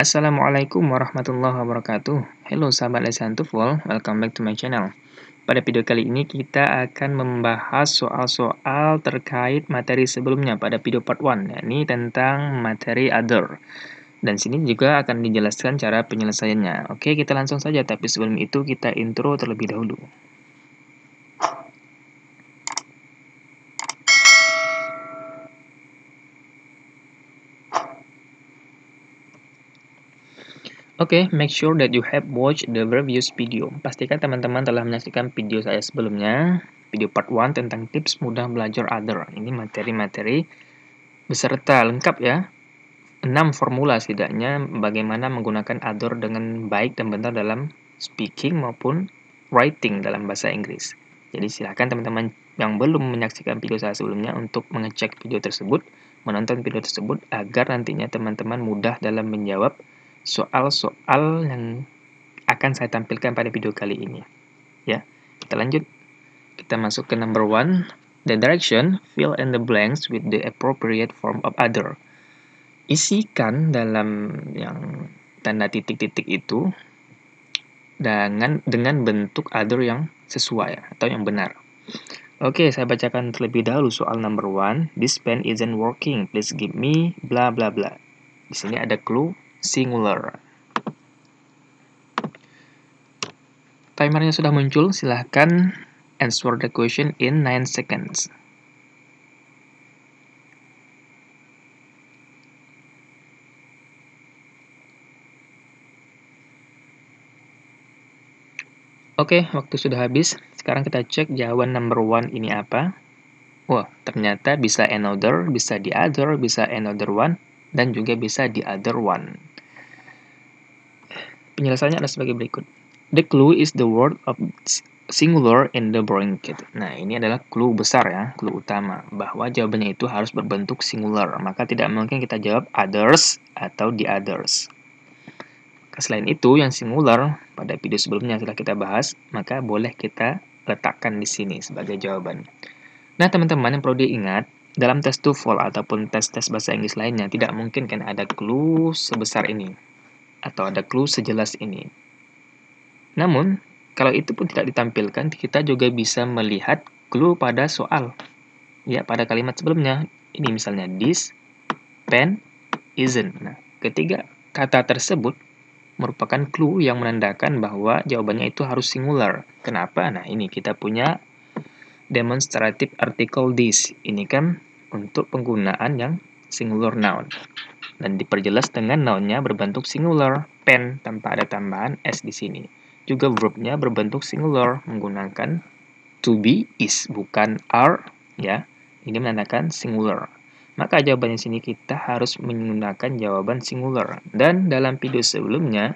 Assalamualaikum warahmatullahi wabarakatuh. Hello sahabat Lesson to Fall, welcome back to my channel. Pada video kali ini kita akan membahas soal-soal terkait materi sebelumnya pada video part 1, yakni tentang materi other. Dan sini juga akan dijelaskan cara penyelesaiannya. Oke, kita langsung saja, tapi sebelum itu kita intro terlebih dahulu. Oke, make sure that you have watched the previous video. Pastikan teman-teman telah menyaksikan video saya sebelumnya, video part 1 tentang tips mudah belajar other. Ini materi-materi beserta lengkap ya. 6 formula setidaknya bagaimana menggunakan other dengan baik dan benar dalam speaking maupun writing dalam bahasa Inggris. Jadi silahkan teman-teman yang belum menyaksikan video saya sebelumnya untuk mengecek video tersebut, menonton video tersebut agar nantinya teman-teman mudah dalam menjawab soal-soal yang akan saya tampilkan pada video kali ini. Ya, kita lanjut. Kita masuk ke number 1. The direction, fill in the blanks with the appropriate form of other. Isikan dalam yang tanda titik-titik itu dengan bentuk other yang sesuai atau yang benar. Oke, saya bacakan terlebih dahulu soal number 1. This pen isn't working. Please give me bla bla bla. Di sini ada clue singular. Timernya sudah muncul, silahkan answer the question in 9 seconds. Oke, waktu sudah habis. Sekarang kita cek jawaban number 1 ini apa. Wah, ternyata bisa another, bisa the other, bisa another one, dan juga bisa the other one. Penjelasannya adalah sebagai berikut. The clue is the word of singular in the bracket. Nah, ini adalah clue besar ya, clue utama, bahwa jawabannya itu harus berbentuk singular. Maka tidak mungkin kita jawab others atau the others. Selain itu, yang singular pada video sebelumnya setelah kita bahas, maka boleh kita letakkan di sini sebagai jawaban. Nah, teman-teman yang perlu diingat, dalam tes TOEFL ataupun tes-tes bahasa Inggris lainnya, tidak mungkin kan ada clue sebesar ini atau ada clue sejelas ini. Namun, kalau itu pun tidak ditampilkan, kita juga bisa melihat clue pada soal. Ya, pada kalimat sebelumnya, ini misalnya this pen isn't. Nah, ketiga kata tersebut merupakan clue yang menandakan bahwa jawabannya itu harus singular. Kenapa? Nah, ini kita punya demonstrative article this. Ini kan untuk penggunaan yang singular noun. Dan diperjelas dengan nounnya berbentuk singular, pen tanpa ada tambahan s di sini. Juga verbnya berbentuk singular menggunakan to be is bukan are ya. Ini menandakan singular. Maka jawabannya sini kita harus menggunakan jawaban singular. Dan dalam video sebelumnya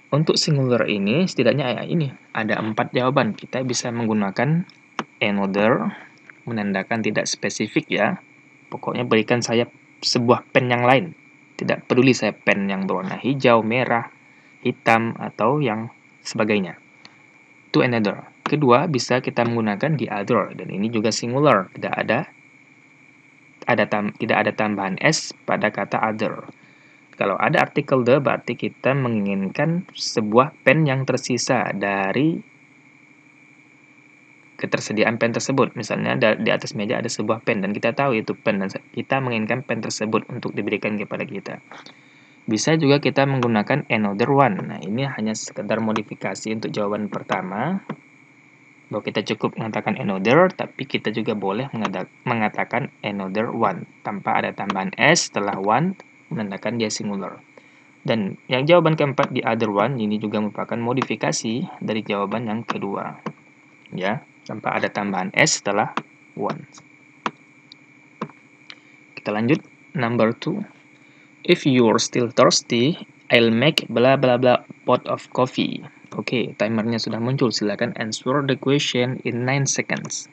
untuk singular ini setidaknya ini ada 4 jawaban. Kita bisa menggunakan another menandakan tidak spesifik ya. Pokoknya berikan saya sebuah pen yang lain. Tidak peduli saya pen yang berwarna hijau, merah, hitam, atau yang sebagainya. Itu another. Kedua, bisa kita menggunakan the other. Dan ini juga singular. Tidak ada tambahan s pada kata other. Kalau ada artikel the, berarti kita menginginkan sebuah pen yang tersisa dari ketersediaan pen tersebut. Misalnya di atas meja ada sebuah pen dan kita tahu itu pen dan kita menginginkan pen tersebut untuk diberikan kepada kita. Bisa juga kita menggunakan another one. Nah, ini hanya sekedar modifikasi untuk jawaban pertama. Bahwa kita cukup mengatakan another, tapi kita juga boleh mengatakan another one tanpa ada tambahan s setelah one menandakan dia singular. Dan yang jawaban keempat di other one ini juga merupakan modifikasi dari jawaban yang kedua. Ya, tanpa ada tambahan s setelah one. Kita lanjut number 2. If you're still thirsty, I'll make bla bla bla pot of coffee. Oke, timernya sudah muncul. Silakan answer the question in 9 seconds.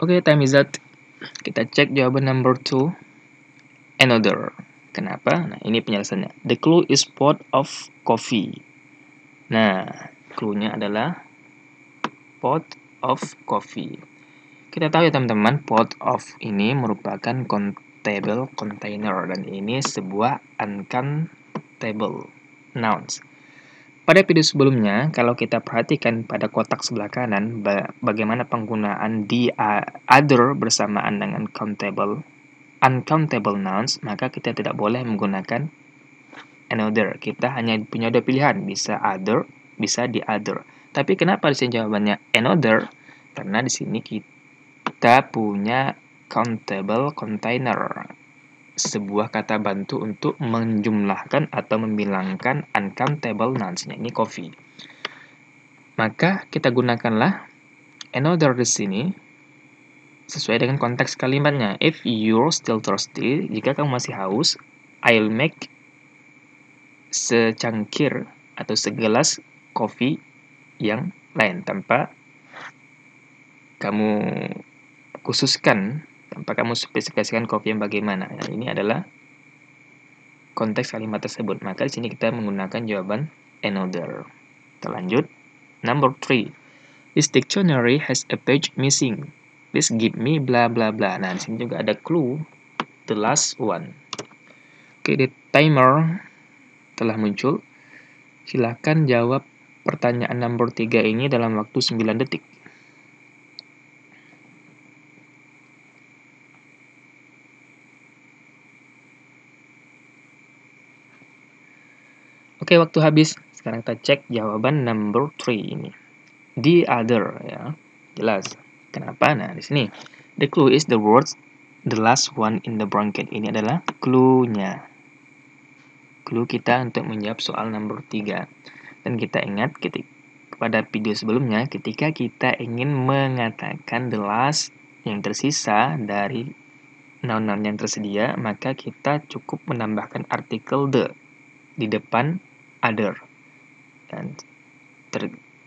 Oke, time is up. Kita cek jawaban number 2. Another. Kenapa? Nah, ini penjelasannya. The clue is pot of coffee. Nah, clue-nya adalah pot of coffee. Kita tahu ya teman-teman, pot of ini merupakan countable container dan ini sebuah uncountable nouns. Pada video sebelumnya, kalau kita perhatikan pada kotak sebelah kanan, bagaimana penggunaan the other bersamaan dengan uncountable nouns, maka kita tidak boleh menggunakan another. Kita hanya punya dua pilihan, bisa other, bisa the other. Tapi kenapa di sini jawabannya another? Karena di sini kita punya countable container, sebuah kata bantu untuk menjumlahkan atau membilangkan uncountable nouns-nya. Ini coffee. Maka kita gunakanlah another di sini sesuai dengan konteks kalimatnya. If you're still thirsty, jika kamu masih haus, I'll make secangkir atau segelas kopi yang lain tanpa kamu khususkan, tanpa kamu spesifikasikan kopi yang bagaimana. Nah, ini adalah konteks kalimat tersebut. Maka di sini kita menggunakan jawaban another. Kita lanjut. Number 3. This dictionary has a page missing. Please give me bla bla bla. Nah, di sini juga ada clue. The last one. Oke, the timer telah muncul. Silahkan jawab pertanyaan number 3 ini dalam waktu 9 detik. Oke, waktu habis. Sekarang kita cek jawaban number 3 ini. The other, ya. Jelas. Kenapa? Nah, di sini. The clue is the words the last one in the bracket. Ini adalah clue-nya. Clue kita untuk menjawab soal number 3. Dan kita ingat pada video sebelumnya, ketika kita ingin mengatakan the last yang tersisa dari noun-noun yang tersedia, maka kita cukup menambahkan artikel the di depan other. Dan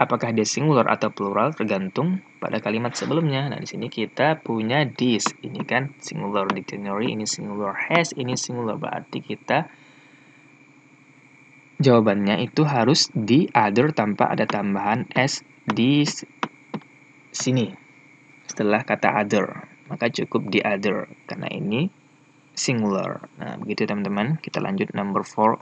apakah dia singular atau plural tergantung pada kalimat sebelumnya. Nah, di sini kita punya this. Ini kan singular dictionary, ini singular has, ini singular. Berarti kita jawabannya itu harus the other tanpa ada tambahan s di sini. Setelah kata other, maka cukup the other karena ini singular. Nah, begitu teman-teman. Kita lanjut number 4.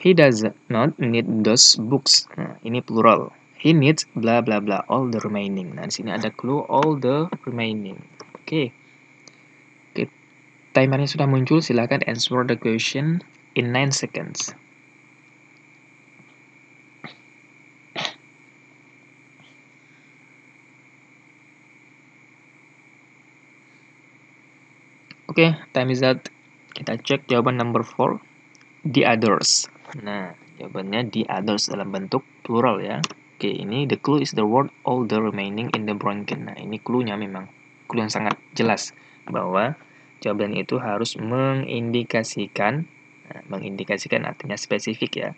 He does not need those books. Nah, ini plural. He needs bla bla bla all the remaining. Nah, di sini ada clue all the remaining. Oke. Timernya sudah muncul. Silakan answer the question in 9 seconds. Oke, time is out. Kita cek jawaban number 4. The others. Nah, jawabannya the others dalam bentuk plural ya. Oke, ini the clue is the word all the remaining in the bracket. Nah, ini clue-nya memang. Clue yang sangat jelas bahwa jawaban itu harus mengindikasikan, mengindikasikan artinya spesifik ya,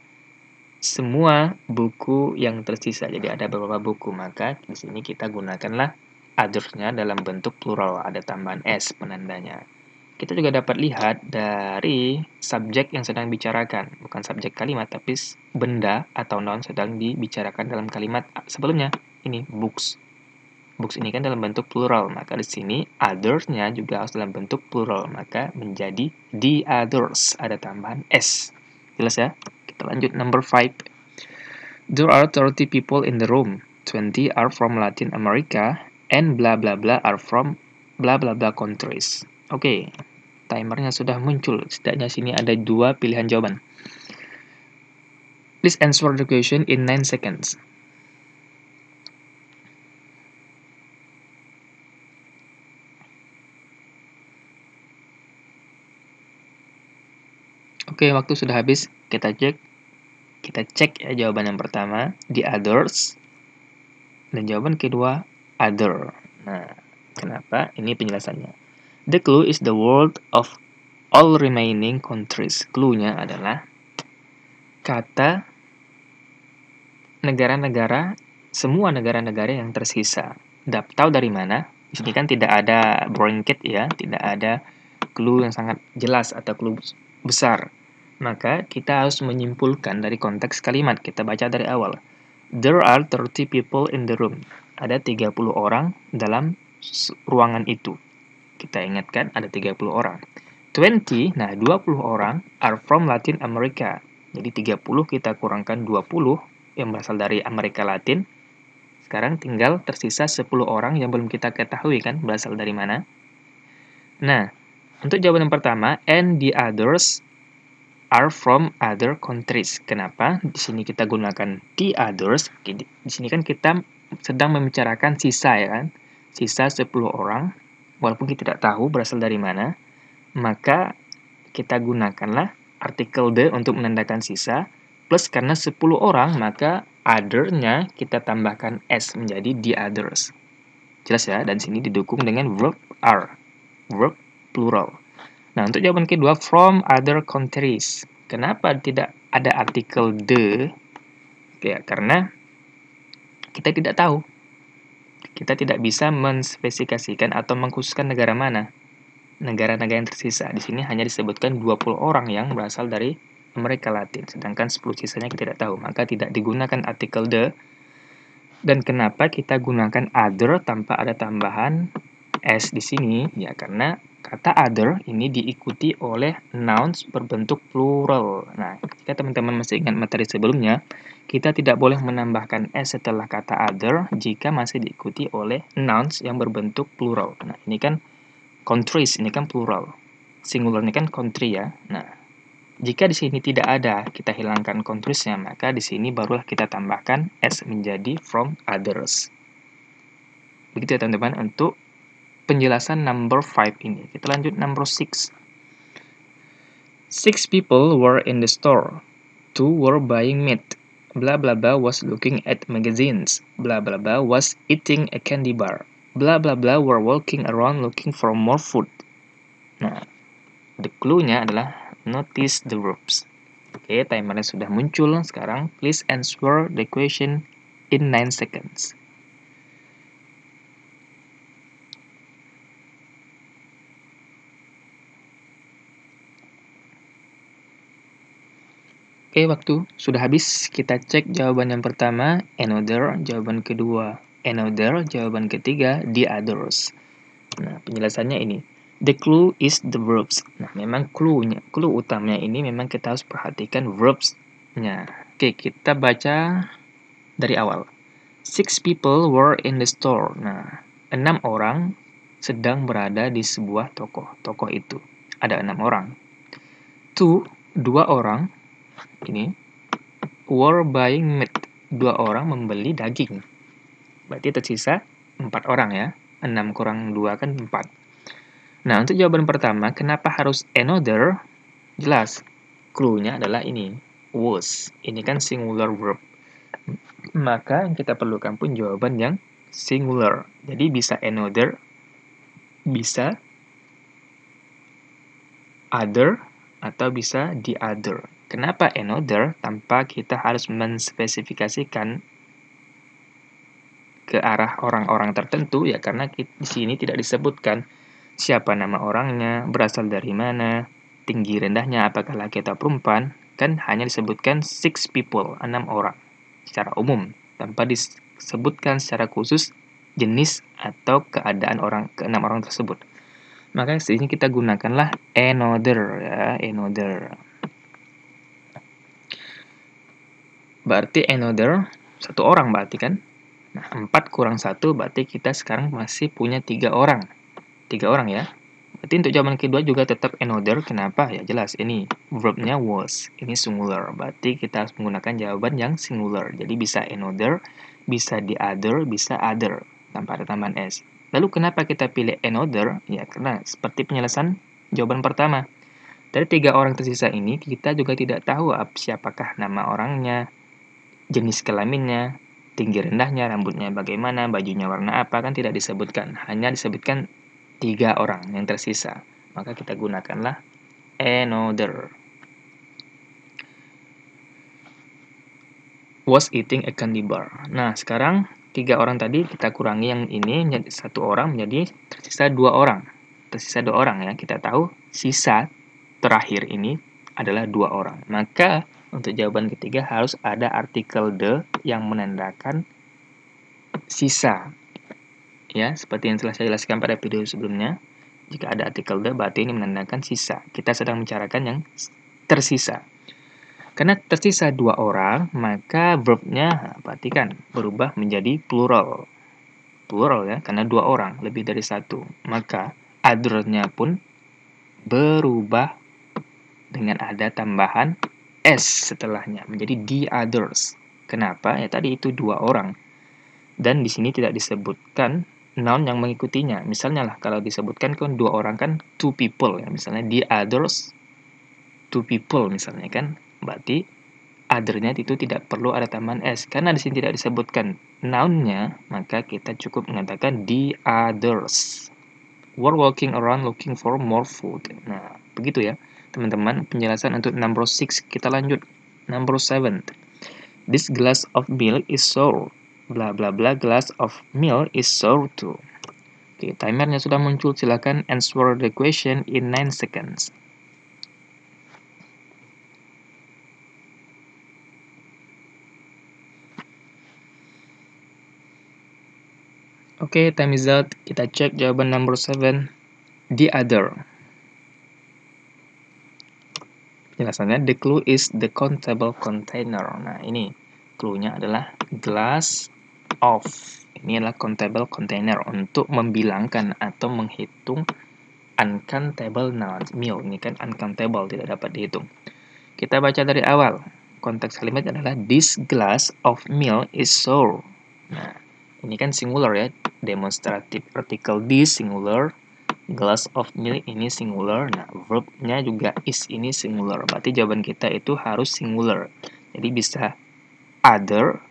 semua buku yang tersisa. Jadi ada beberapa buku, maka di sini kita gunakanlah others-nya dalam bentuk plural, ada tambahan s penandanya. Kita juga dapat lihat dari subjek yang sedang dibicarakan, bukan subjek kalimat, tapi benda atau noun sedang dibicarakan dalam kalimat sebelumnya. Ini books. Books ini kan dalam bentuk plural, maka di sini others-nya juga harus dalam bentuk plural, maka menjadi the others, ada tambahan s. Jelas ya? Kita lanjut number 5. There are 30 people in the room. 20 are from Latin America and bla bla bla are from bla bla bla countries. Oke, timernya sudah muncul. Setidaknya sini ada 2 pilihan jawaban. Please answer the question in 9 seconds. Oke, waktu sudah habis. Kita cek ya jawaban yang pertama, the others. Dan jawaban kedua, other. Nah, kenapa? Ini penjelasannya. The clue is the word of all remaining countries. Clue-nya adalah kata negara-negara, semua negara-negara yang tersisa. Tahu dari mana? Di sini kan tidak ada bracket ya, tidak ada clue yang sangat jelas atau clue besar. Maka kita harus menyimpulkan dari konteks kalimat. Kita baca dari awal. There are 30 people in the room. Ada 30 orang dalam ruangan itu. Kita ingatkan ada 30 orang. 20, nah 20 orang are from Latin America. Jadi 30 kita kurangkan 20 yang berasal dari Amerika Latin. Sekarang tinggal tersisa 10 orang yang belum kita ketahui kan berasal dari mana. Nah, untuk jawaban yang pertama, and the others are from other countries. Kenapa? Di sini kita gunakan the others. Di sini kan kita sedang membicarakan sisa ya kan. Sisa 10 orang, walaupun kita tidak tahu berasal dari mana, maka kita gunakanlah artikel the untuk menandakan sisa, plus karena 10 orang, maka other-nya kita tambahkan s menjadi the others. Jelas ya? Dan sini didukung dengan verb are. Verb plural. Nah, untuk jawaban kedua, from other countries. Kenapa tidak ada artikel the? Ya, karena kita tidak tahu. Kita tidak bisa menspesifikasikan atau mengkhususkan negara mana. Negara-negara yang tersisa. Di sini hanya disebutkan 20 orang yang berasal dari Amerika Latin. Sedangkan 10 sisanya kita tidak tahu. Maka tidak digunakan artikel the. Dan kenapa kita gunakan other tanpa ada tambahan s di sini? Ya, karena kata other ini diikuti oleh nouns berbentuk plural. Nah, jika teman-teman masih ingat materi sebelumnya, kita tidak boleh menambahkan s setelah kata other jika masih diikuti oleh nouns yang berbentuk plural. Nah, ini kan countries, ini kan plural. Singular ini kan country ya. Nah, jika di sini tidak ada, kita hilangkan countries-nya, maka di sini barulah kita tambahkan s menjadi from others. Begitu ya teman-teman untuk penjelasan number 5 ini. Kita lanjut number 6. 6 people were in the store. 2 were buying meat. Blah blah blah was looking at magazines. Blah blah blah was eating a candy bar. Blah blah blah were walking around looking for more food. Nah, the clue-nya adalah notice the verbs. Oke, timernya sudah muncul. Sekarang please answer the question in 9 seconds. Oke, waktu sudah habis. Kita cek jawaban yang pertama, another, jawaban kedua, another, jawaban ketiga, the others. Nah, penjelasannya ini. The clue is the verbs. Nah, memang clue utamanya ini memang kita harus perhatikan verbs-nya. Oke, kita baca dari awal. 6 people were in the store. Nah, 6 orang sedang berada di sebuah toko. Toko itu ada 6 orang. 2 orang ini were buying meat. 2 orang membeli daging. Berarti tersisa 4 orang ya. 6 kurang 2 kan 4. Nah, untuk jawaban pertama, kenapa harus another? Jelas. Clue-nya adalah ini. Was. Ini kan singular verb. Maka yang kita perlukan pun jawaban yang singular. Jadi bisa another, bisa other, atau bisa the other. Kenapa another tanpa kita harus menspesifikasikan ke arah orang-orang tertentu? Ya karena di sini tidak disebutkan siapa nama orangnya, berasal dari mana, tinggi rendahnya, apakah laki atau perempuan. Kan hanya disebutkan 6 people, 6 orang secara umum, tanpa disebutkan secara khusus jenis atau keadaan ke-6 orang tersebut. Maka di sini kita gunakanlah another ya, another. Berarti another, 1 orang berarti kan. Nah, 4 kurang 1 berarti kita sekarang masih punya 3 orang. 3 orang ya. Berarti untuk jawaban kedua juga tetap another. Kenapa? Ya jelas, ini verb-nya was. Ini singular. Berarti kita harus menggunakan jawaban yang singular. Jadi bisa another, bisa the other, bisa other. Tanpa ada tambahan s. Lalu kenapa kita pilih another? Ya karena seperti penjelasan jawaban pertama. Dari 3 orang tersisa ini, kita juga tidak tahu siapakah nama orangnya, jenis kelaminnya, tinggi rendahnya, rambutnya bagaimana, bajunya warna apa, kan tidak disebutkan. Hanya disebutkan 3 orang yang tersisa. Maka kita gunakanlah another. Was eating a candy bar. Nah, sekarang 3 orang tadi kita kurangi yang ini menjadi 1 orang, menjadi tersisa 2 orang. Tersisa 2 orang ya. Kita tahu sisa terakhir ini adalah 2 orang. Maka untuk jawaban ketiga harus ada artikel the yang menandakan sisa. Ya, seperti yang telah saya jelaskan pada video sebelumnya, jika ada artikel the berarti ini menandakan sisa. Kita sedang membicarakan yang tersisa. Karena tersisa 2 orang, maka verbnya perhatikan berubah menjadi plural. Plural ya, karena 2 orang, lebih dari 1. Maka other-nya pun berubah dengan ada tambahan s setelahnya menjadi the others. Kenapa? Ya tadi itu 2 orang. Dan di sini tidak disebutkan noun yang mengikutinya. Misalnya lah kalau disebutkan kan 2 orang kan 2 people ya. Misalnya the others 2 people misalnya kan. Berarti other-nya itu tidak perlu ada tambahan s. Karena di sini tidak disebutkan noun-nya, maka kita cukup mengatakan the others were walking around looking for more food. Nah, begitu ya. Teman-teman, penjelasan untuk number 6 kita lanjut. Number 7. This glass of milk is sour. Bla bla bla, glass of milk is sour too. Oke, timernya sudah muncul. Silakan answer the question in 9 seconds. Oke, time is out. Kita cek jawaban number 7. The other. Penjelasannya, the clue is the countable container. Nah, ini clue-nya adalah glass of. Ini adalah countable container untuk membilangkan atau menghitung uncountable nouns. Milk ini kan uncountable, tidak dapat dihitung. Kita baca dari awal. Konteks kalimat adalah this glass of milk is sour. Nah, ini kan singular ya. Demonstrative article this singular. Glass of milk ini singular. Nah, verb-nya juga is ini singular. Berarti jawaban kita itu harus singular. Jadi bisa other,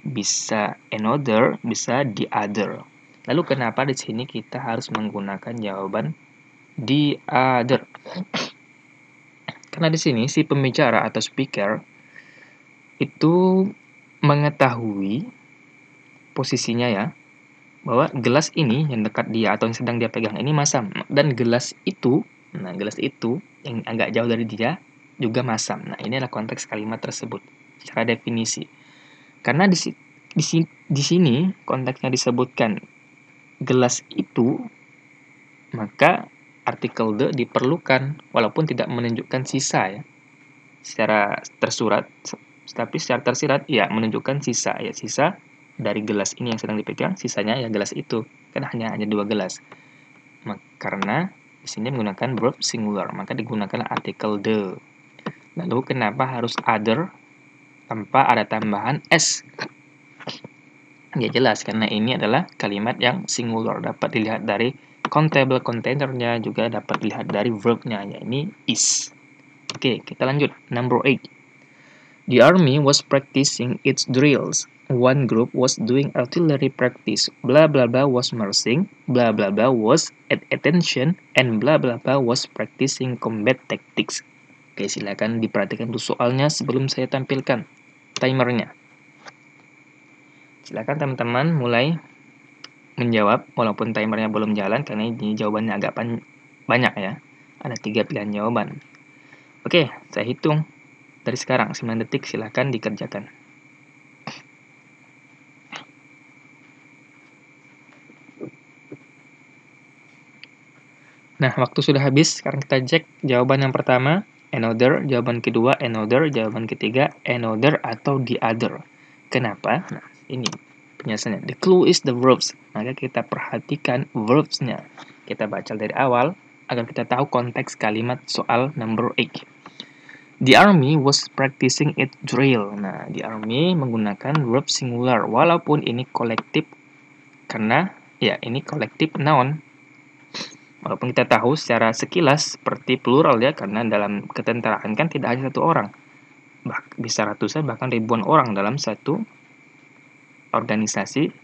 bisa another, bisa the other. Lalu kenapa di sini kita harus menggunakan jawaban the other? Karena di sini si pembicara atau speaker itu mengetahui posisinya ya, bahwa gelas ini yang dekat dia atau yang sedang dia pegang ini masam, dan gelas itu yang agak jauh dari dia juga masam. Nah, ini adalah konteks kalimat tersebut secara definisi. Karena di sini konteksnya disebutkan gelas itu, maka artikel the diperlukan walaupun tidak menunjukkan sisa ya. Secara tersurat, tapi secara tersirat ya menunjukkan sisa ya, sisa dari gelas ini yang sedang dipegang, sisanya ya gelas itu. Kan hanya 2 gelas. Karena di sini menggunakan verb singular, maka digunakan artikel the. Lalu kenapa harus other tanpa ada tambahan s? Ya jelas, karena ini adalah kalimat yang singular. Dapat dilihat dari countable containernya, juga dapat dilihat dari verbnya, ya ini is. Oke, kita lanjut. Number 8. The army was practicing its drills. One group was doing artillery practice. Blah blah blah was marching. Blah blah blah was at attention. And blah blah blah was practicing combat tactics. Oke, silakan diperhatikan dulu soalnya sebelum saya tampilkan timernya. Silakan teman-teman mulai menjawab walaupun timernya belum jalan karena ini jawabannya agak banyak ya. Ada 3 pilihan jawaban. Oke, saya hitung dari sekarang 9 detik, silakan dikerjakan. Nah, waktu sudah habis. Sekarang kita cek jawaban yang pertama, another, jawaban kedua, another, jawaban ketiga, another atau the other. Kenapa? Nah, ini penjelasannya. The clue is the verbs. Maka kita perhatikan verbs-nya. Kita baca dari awal agar kita tahu konteks kalimat soal number 8. The army was practicing its drill. Nah, the army menggunakan verb singular walaupun ini kolektif karena ya ini kolektif noun. Walaupun kita tahu secara sekilas seperti plural ya, karena dalam ketentaraan kan tidak hanya 1 orang. Bisa ratusan bahkan ribuan orang dalam satu organisasi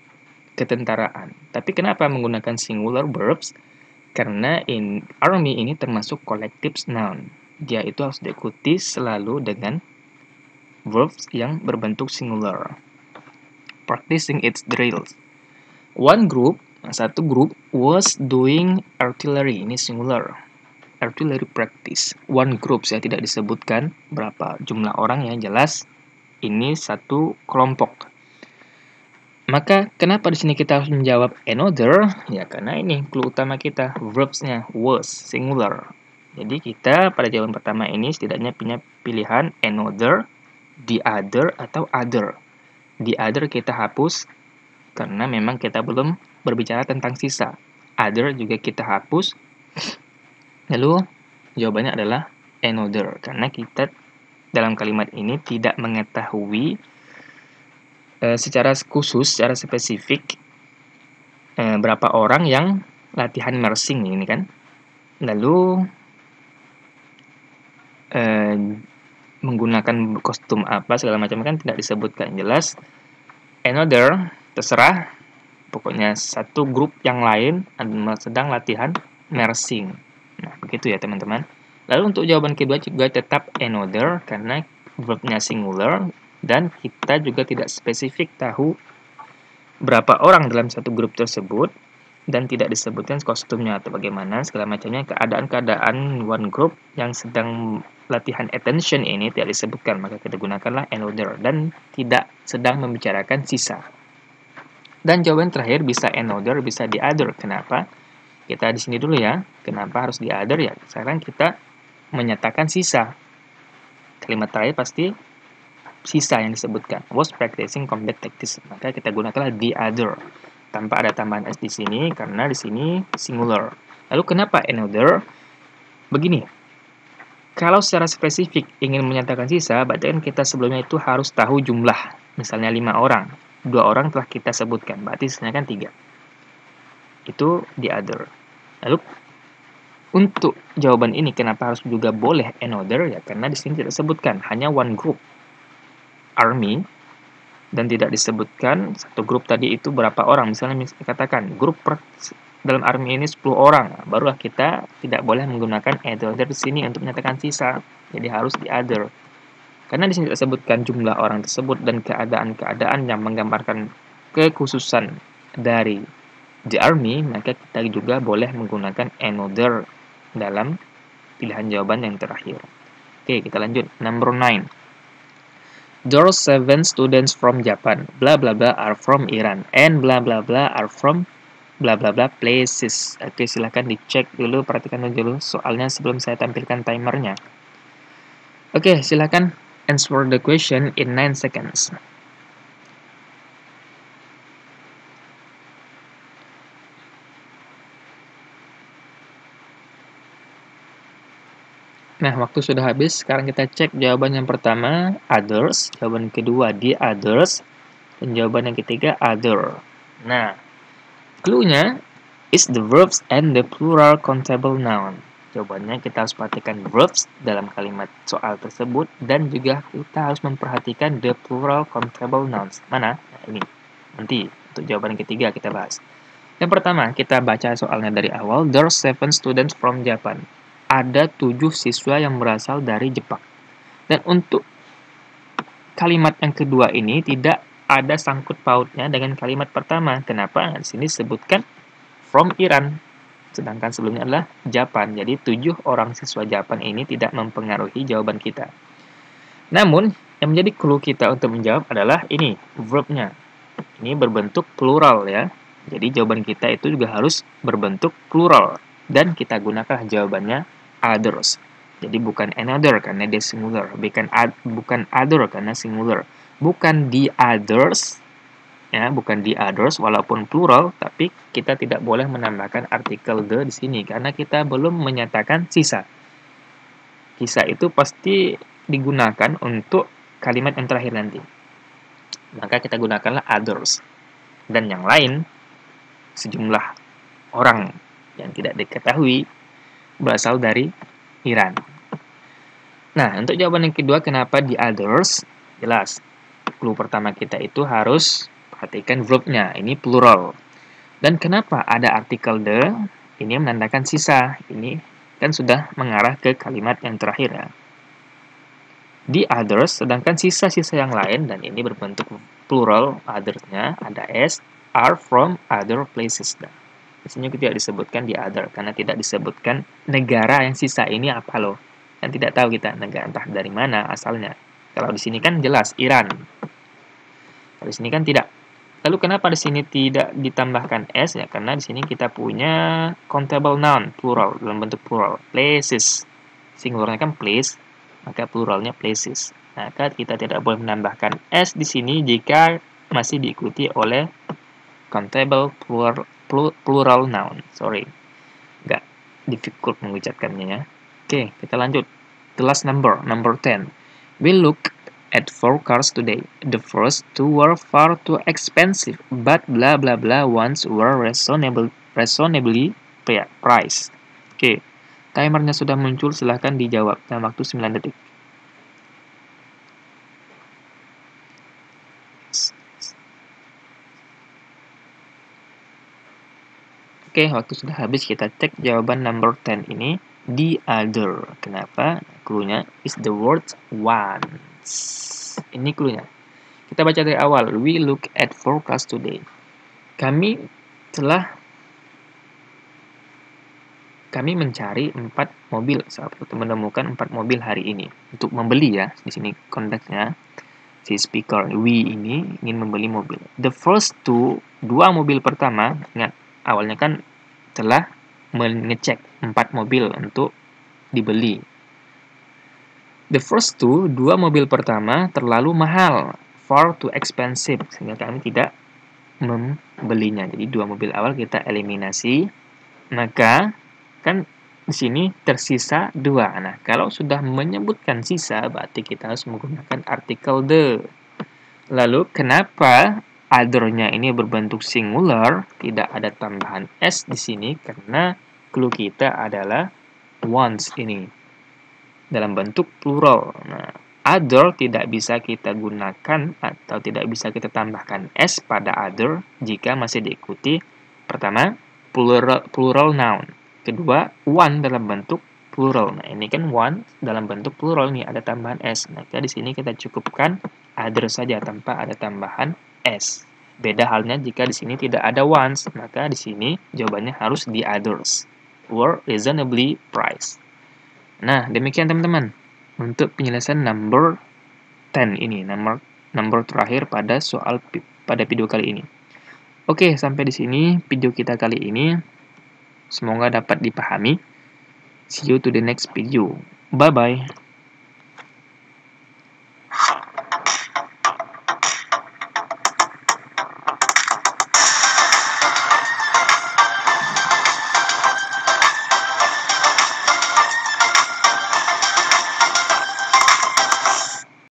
ketentaraan. Tapi kenapa menggunakan singular verbs? Karena army ini termasuk collective noun. Dia itu harus diikuti selalu dengan verbs yang berbentuk singular. Practicing its drills. One group, satu grup, was doing artillery. Ini singular. artillery practice. One group, saya tidak disebutkan berapa jumlah orang ya, jelas ini satu kelompok. Maka kenapa di sini kita harus menjawab another? Ya karena ini clue utama kita, verbsnya was singular. Jadi kita pada jawaban pertama ini setidaknya punya pilihan another, the other, atau other. The other kita hapus karena memang kita belum berbicara tentang sisa. Other juga kita hapus. Lalu jawabannya adalah another karena kita dalam kalimat ini tidak mengetahui secara khusus, secara spesifik berapa orang yang latihan mersing ini kan. Lalu menggunakan kostum apa segala macam kan tidak disebutkan. Jelas another terserah, pokoknya satu grup yang lain sedang latihan mersing. Nah begitu ya teman-teman. Lalu untuk jawaban kedua juga tetap another karena verbnya singular dan kita juga tidak spesifik tahu berapa orang dalam satu grup tersebut dan tidak disebutkan kostumnya atau bagaimana segala macamnya. Keadaan one group yang sedang latihan attention ini tidak disebutkan, maka kita gunakanlah another dan tidak sedang membicarakan sisa. Dan jawaban terakhir bisa another, bisa the other. Kenapa? Kita di sini dulu ya. Kenapa harus the other ya? Sekarang kita menyatakan sisa. Kalimat terakhir pasti sisa yang disebutkan. Was practicing combat tactics. Maka kita gunakanlah the other tanpa ada tambahan s di sini karena di sini singular. Lalu kenapa another? Begini. Kalau secara spesifik ingin menyatakan sisa, berarti kan kita sebelumnya itu harus tahu jumlah. Misalnya 5 orang. 2 orang telah kita sebutkan, berarti sisanya kan 3. Itu the other. Lalu untuk jawaban ini kenapa harus juga boleh another ya? Karena di sini tidak disebutkan, hanya one group army dan tidak disebutkan satu grup tadi itu berapa orang. Misalnya katakan grup dalam army ini 10 orang, barulah kita tidak boleh menggunakan another di sini untuk menyatakan sisa. Jadi harus the other. Karena di sini tidak disebutkan jumlah orang tersebut dan keadaan-keadaan yang menggambarkan kekhususan dari the army, maka kita juga boleh menggunakan another dalam pilihan jawaban yang terakhir. Oke, kita lanjut. Number 9. Those 7 students from Japan, blah blah blah, are from Iran, and blah blah blah are from blah blah blah places. Oke, silahkan dicek dulu, perhatikan dulu soalnya sebelum saya tampilkan timernya. Oke, silahkan answer the question in 9 seconds. Nah, waktu sudah habis. Sekarang kita cek jawaban yang pertama, others. Jawaban kedua, the others. Dan jawaban yang ketiga, other. Nah, clue-nya is the verbs and the plural countable noun. Jawabannya kita harus perhatikan verbs dalam kalimat soal tersebut. Dan juga kita harus memperhatikan the plural countable nouns. Mana? Nah, ini. Nanti, untuk jawaban yang ketiga kita bahas. Yang pertama, kita baca soalnya dari awal. There are 7 students from Japan. Ada 7 siswa yang berasal dari Jepang. Dan untuk kalimat yang kedua ini tidak ada sangkut pautnya dengan kalimat pertama. Kenapa? Di sini disebutkan from Iran. Sedangkan sebelumnya adalah Japan. Jadi 7 orang siswa Japan ini tidak mempengaruhi jawaban kita. Namun, yang menjadi clue kita untuk menjawab adalah ini, verbnya. Ini berbentuk plural ya. Jadi jawaban kita itu juga harus berbentuk plural. Dan kita gunakan jawabannya others. Jadi bukan another karena dia singular, bukan other karena singular, bukan the others ya, bukan the others walaupun plural, tapi kita tidak boleh menambahkan artikel the di sini karena kita belum menyatakan sisa. Sisa itu pasti digunakan untuk kalimat yang terakhir nanti. Maka kita gunakanlah others. Dan yang lain sejumlah orang yang tidak diketahui berasal dari Iran. Nah, untuk jawaban yang kedua, kenapa the others? Jelas, clue pertama kita itu harus perhatikan verbnya, ini plural. Dan kenapa ada artikel the? Ini menandakan sisa. Ini kan sudah mengarah ke kalimat yang terakhir ya. The others, sedangkan sisa-sisa yang lain, dan ini berbentuk plural, others-nya ada s, are from other places. Di sini tidak disebutkan the other, karena tidak disebutkan negara yang sisa ini apa loh. Dan tidak tahu kita negara entah dari mana asalnya. Kalau di sini kan jelas Iran. Kalau di sini kan tidak. Lalu kenapa di sini tidak ditambahkan s ya? Karena di sini kita punya countable noun plural dalam bentuk plural. Places. Singularnya kan place, maka pluralnya places. Maka kita tidak boleh menambahkan s di sini jika masih diikuti oleh countable plural noun. Sorry, nggak difficult mengucapkannya ya. Oke, kita lanjut. The last number 10. We look at 4 cars today. The first 2 were far too expensive, but blah blah blah ones were reasonably priced. Oke, timernya sudah muncul, silahkan dijawab dalam waktu 9 detik. Oke, waktu sudah habis, kita cek jawaban number 10 ini. The other. Kenapa? Cluenya is the word once. Ini cluenya. Kita baca dari awal. We look at forecast today. Kami mencari 4 mobil, menemukan 4 mobil hari ini. Untuk membeli ya, di sini konteksnya. Si speaker, we ini ingin membeli mobil. The first 2 mobil pertama, ingat, awalnya kan telah mengecek 4 mobil untuk dibeli. The first 2 mobil pertama terlalu mahal, far too expensive, sehingga kami tidak membelinya. Jadi 2 mobil awal kita eliminasi, maka kan di sini tersisa 2. Nah, kalau sudah menyebutkan sisa, berarti kita harus menggunakan artikel the. Lalu, kenapa other-nya ini berbentuk singular, tidak ada tambahan s di sini? Karena clue kita adalah once ini dalam bentuk plural. Nah, other tidak bisa kita gunakan atau tidak bisa kita tambahkan s pada other jika masih diikuti pertama plural noun, kedua one dalam bentuk plural. Nah, ini kan one dalam bentuk plural nih, ada tambahan s. Maka di sini kita cukupkan other saja tanpa ada tambahan s. Beda halnya jika di sini tidak ada ones, maka di sini jawabannya harus the others were reasonably priced. Nah, demikian teman-teman untuk penyelesaian number 10 ini, number terakhir pada video kali ini. Oke, sampai di sini video kita kali ini. Semoga dapat dipahami. See you to the next video. Bye-bye.